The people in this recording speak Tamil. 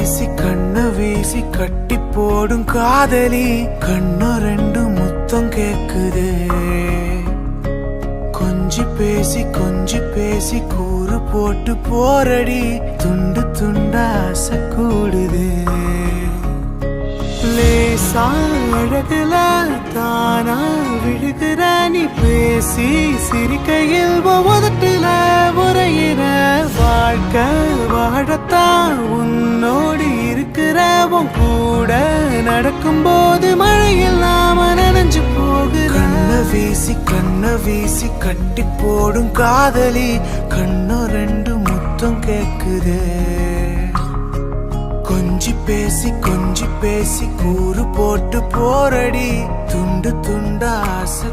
பேசி கண்ண வீசி கட்டி போடும் காதலி கண்ணு ரெண்டு முத்தம் கேக்குதே. கொஞ்சி பேசி கூறு போட்டு போரடி துண்டு துண்டா ஆசை கூடுதே. லேசா அழகுல தானா விழுகிற நீ பேசி சிரிக்கையில் உதட்டுல உரையிற வாழ்க்கை வாழத்தான் உன்னோடு இருக்கிற உன் கூட நடக்கும் போது மழையில் நாம நனைஞ்சு போகிற. கண்ண வீசி கட்டி போடும் காதலி கண்ணு ரெண்டு முத்தம் கேக்குதே. கொஞ்சி பேசி கூறு போட்டு போரடி துண்டு துண்டா ஆசை